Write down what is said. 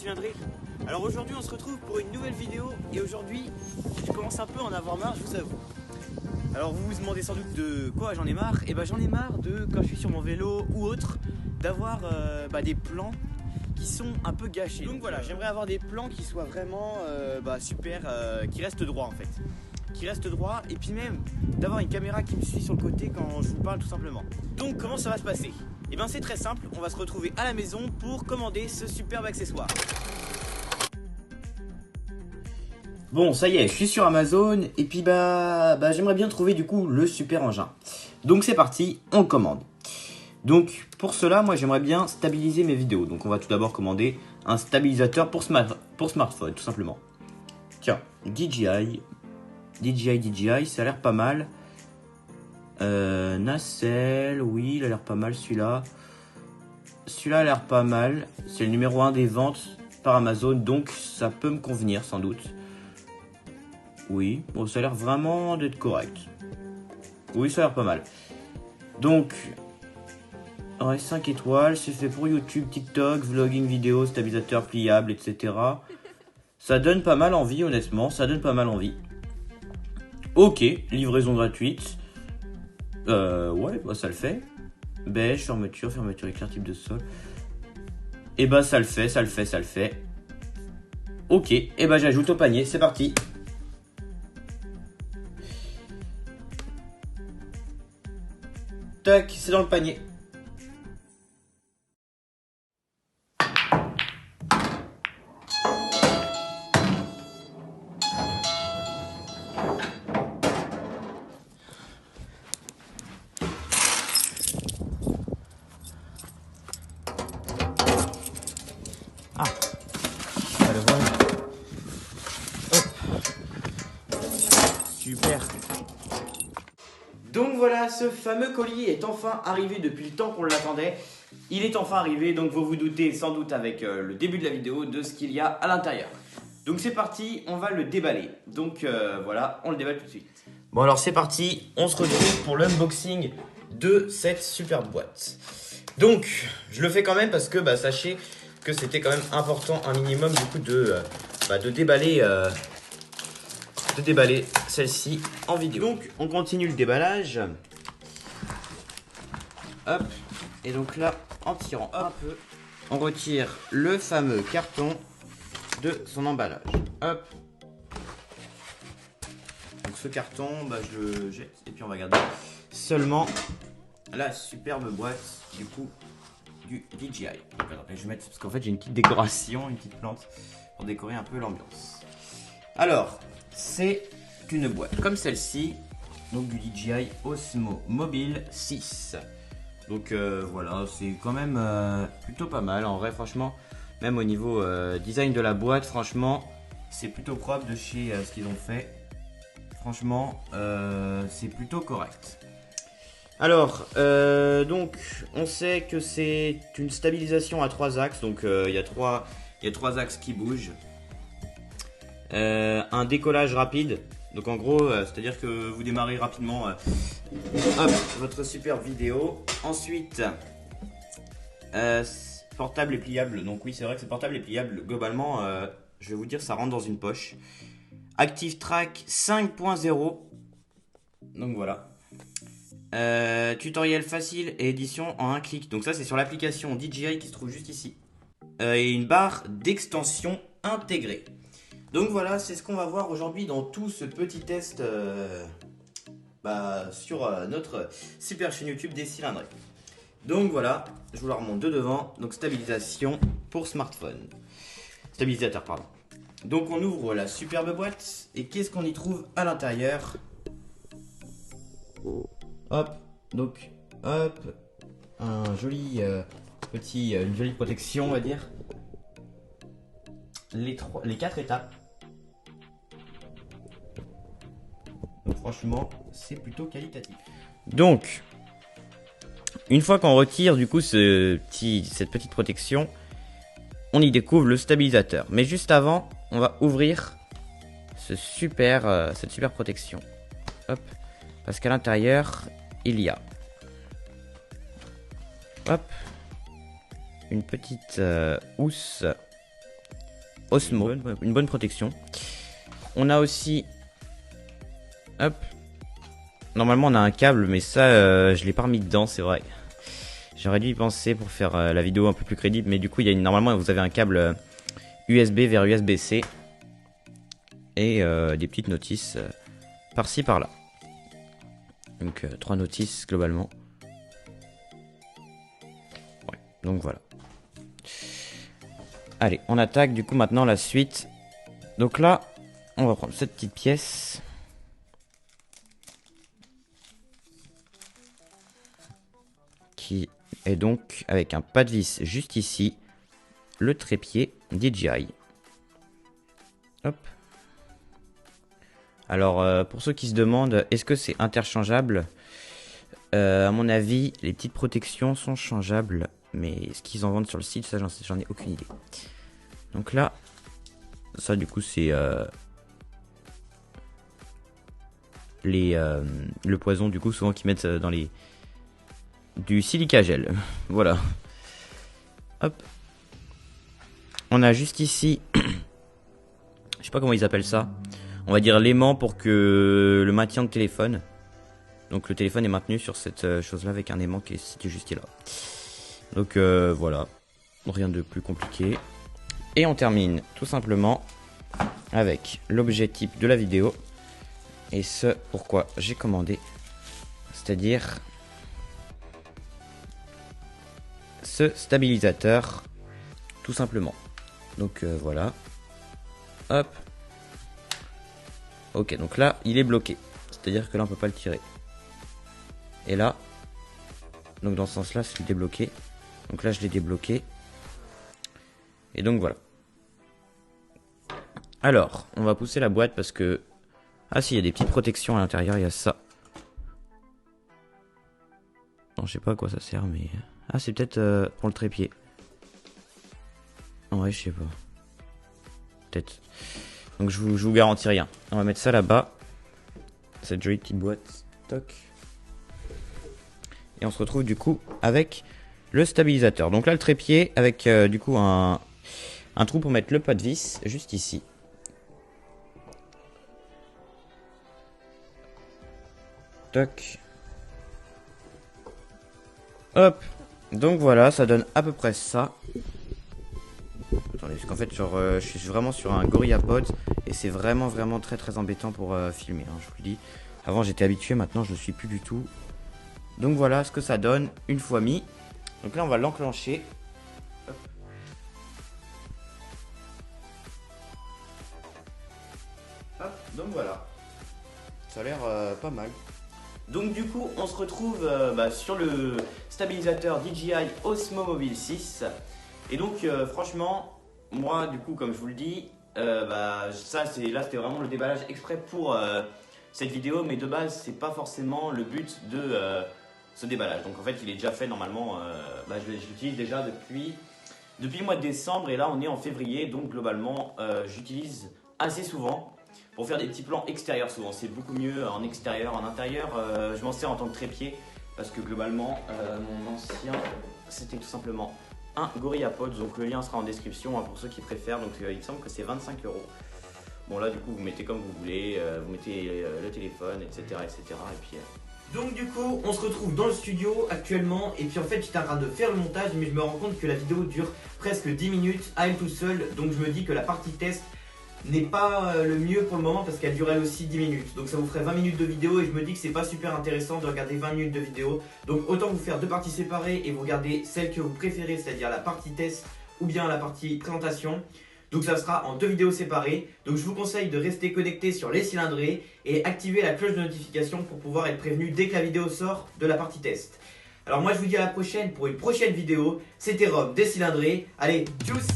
cylindrée. Alors aujourd'hui on se retrouve pour une nouvelle vidéo et aujourd'hui je commence un peu à en avoir marre, je vous avoue. Alors vous vous demandez sans doute de quoi j'en ai marre. Et ben j'en ai marre de, quand je suis sur mon vélo ou autre, d'avoir des plans qui sont un peu gâchés. Donc voilà, j'aimerais avoir des plans qui soient vraiment super, qui restent droits en fait. Qui reste droit, et puis même d'avoir une caméra qui me suit sur le côté quand je vous parle tout simplement. Donc comment ça va se passer? Et bien c'est très simple, on va se retrouver à la maison pour commander ce superbe accessoire. Bon, ça y est, je suis sur Amazon et puis j'aimerais bien trouver du coup le super engin. Donc c'est parti, on commande. Donc pour cela, moi j'aimerais bien stabiliser mes vidéos. Donc on va tout d'abord commander un stabilisateur pour smartphone tout simplement. Tiens, DJI, ça a l'air pas mal. Nacelle, oui, il a l'air pas mal celui-là. Celui-là a l'air pas mal. C'est le numéro 1 des ventes par Amazon, donc ça peut me convenir sans doute. Oui, bon, ça a l'air vraiment d'être correct. Oui, ça a l'air pas mal. Donc, ouais, 5 étoiles, c'est fait pour YouTube, TikTok, vlogging vidéo, stabilisateur pliable, etc. Ça donne pas mal envie, honnêtement, ça donne pas mal envie. Ok, livraison gratuite. Ouais, ça le fait. Beige, fermeture éclair type de sol. Et ça le fait. Ok, et j'ajoute au panier, c'est parti. Tac, c'est dans le panier. Ah, on va le voir. Hop. Super. Donc voilà, ce fameux colis est enfin arrivé depuis le temps qu'on l'attendait. Il est enfin arrivé, donc vous vous doutez sans doute avec le début de la vidéo de ce qu'il y a à l'intérieur. Donc c'est parti, on va le déballer. Donc voilà, on le déballe tout de suite. Bon alors c'est parti, on se retrouve pour l'unboxing de cette superbe boîte. Donc je le fais quand même parce que sachez que c'était quand même important un minimum du coup de déballer celle-ci en vidéo. Donc on continue le déballage. Hop. Et donc là, en tirant un peu, on retire le fameux carton de son emballage. Hop. Donc ce carton, je le jette et puis on va garder seulement la superbe boîte du coup du DJI. Donc, alors, je vais mettre parce qu'en fait j'ai une petite décoration, une petite plante pour décorer un peu l'ambiance. Alors, c'est une boîte comme celle-ci, donc du DJI Osmo Mobile 6. Donc voilà, c'est quand même plutôt pas mal. En vrai, franchement, même au niveau design de la boîte, franchement, c'est plutôt propre de chez ce qu'ils ont fait. Franchement, c'est plutôt correct. Alors, donc, on sait que c'est une stabilisation à 3 axes. Donc, il y a trois axes qui bougent. Un décollage rapide. Donc en gros, c'est-à-dire que vous démarrez rapidement votre superbe vidéo. Ensuite, portable et pliable. Donc oui, c'est vrai que c'est portable et pliable. Globalement, je vais vous dire, ça rentre dans une poche. Active Track 5.0. Donc voilà. Tutoriel facile et édition en un clic. Donc ça, c'est sur l'application DJI qui se trouve juste ici. Et une barre d'extension intégrée. Donc voilà, c'est ce qu'on va voir aujourd'hui dans tout ce petit test sur notre super chaîne YouTube des cylindrés. Donc voilà, je vous la remonte de devant. Donc stabilisation pour smartphone. Stabilisateur, pardon. Donc on ouvre la superbe boîte. Et qu'est-ce qu'on y trouve à l'intérieur? Hop, donc hop, une jolie protection on va dire. Les 4 étapes. Donc franchement, c'est plutôt qualitatif. Donc, une fois qu'on retire du coup cette petite protection, on y découvre le stabilisateur. Mais juste avant, on va ouvrir cette super protection. Hop, parce qu'à l'intérieur, il y a une petite housse Osmo, une bonne protection. On a aussi, hop, normalement on a un câble, mais ça je l'ai pas remis dedans, c'est vrai. J'aurais dû y penser pour faire la vidéo un peu plus crédible, mais du coup normalement vous avez un câble USB vers USB-C et des petites notices par-ci par-là. Donc 3 notices globalement. Ouais, donc voilà. Allez, on attaque du coup maintenant la suite. Donc là, on va prendre cette petite pièce. Qui est donc avec un pas de vis juste ici. Le trépied DJI. Hop. Alors, pour ceux qui se demandent, est-ce que c'est interchangeable? À mon avis, les petites protections sont changeables. Mais ce qu'ils en vendent sur le site, ça, j'en ai aucune idée. Donc là, ça du coup, c'est le poison, du coup, souvent qu'ils mettent dans les... du silica gel. Voilà. Hop. On a juste ici... je sais pas comment ils appellent ça. On va dire l'aimant pour que le maintien de téléphone. Donc le téléphone est maintenu sur cette chose là avec un aimant qui est situé juste là. Donc voilà. Rien de plus compliqué. Et on termine tout simplement avec l'objet type de la vidéo. Et ce pourquoi j'ai commandé. C'est-à-dire ce stabilisateur. Tout simplement. Donc voilà. Hop. Ok, donc là, il est bloqué. C'est-à-dire que là, on peut pas le tirer. Et là, donc dans ce sens-là, c'est débloqué. Donc là, je l'ai débloqué. Et donc voilà. Alors, on va pousser la boîte parce que... ah si, il y a des petites protections à l'intérieur, il y a ça. Non, je sais pas à quoi ça sert, mais... ah, c'est peut-être pour le trépied. Ouais, je sais pas. Peut-être. Donc je vous garantis rien. On va mettre ça là-bas. Cette jolie petite boîte. Toc. Et on se retrouve du coup avec le stabilisateur. Donc là le trépied avec du coup un trou pour mettre le pas de vis juste ici. Toc. Hop. Donc voilà, ça donne à peu près ça. Attendez, parce qu'en fait, genre, je suis vraiment sur un GorillaPod et c'est vraiment très embêtant pour filmer, hein, je vous le dis. Avant, j'étais habitué, maintenant, je ne le suis plus du tout. Donc voilà ce que ça donne une fois mis. Donc là, on va l'enclencher. Hop, donc voilà. Ça a l'air pas mal. Donc du coup, on se retrouve sur le stabilisateur DJI Osmo Mobile 6. Et donc franchement, moi du coup comme je vous le dis, ça c'est là c'était vraiment le déballage exprès pour cette vidéo, mais de base c'est pas forcément le but de ce déballage. Donc en fait il est déjà fait normalement, je l'utilise déjà depuis le mois de décembre et là on est en février, donc globalement j'utilise assez souvent pour faire des petits plans extérieurs souvent. C'est beaucoup mieux en extérieur, en intérieur, je m'en sers en tant que trépied parce que globalement mon ancien c'était tout simplement un GorillaPod, donc le lien sera en description pour ceux qui préfèrent, donc il me semble que c'est 25 €. Bon là du coup vous mettez comme vous voulez, vous mettez le téléphone, etc. Et puis, donc du coup on se retrouve dans le studio actuellement et puis en fait j'étais en train de faire le montage mais je me rends compte que la vidéo dure presque 10 minutes à elle tout seule, donc je me dis que la partie test n'est pas le mieux pour le moment parce qu'elle dure elle aussi 10 minutes. Donc ça vous ferait 20 minutes de vidéo et je me dis que c'est pas super intéressant de regarder 20 minutes de vidéo. Donc autant vous faire deux parties séparées et vous regardez celle que vous préférez, c'est-à-dire la partie test ou bien la partie présentation. Donc ça sera en deux vidéos séparées. Donc je vous conseille de rester connecté sur les cylindrées et activer la cloche de notification pour pouvoir être prévenu dès que la vidéo sort de la partie test. Alors moi je vous dis à la prochaine pour une prochaine vidéo. C'était Rob des cylindrées. Allez, tchuss!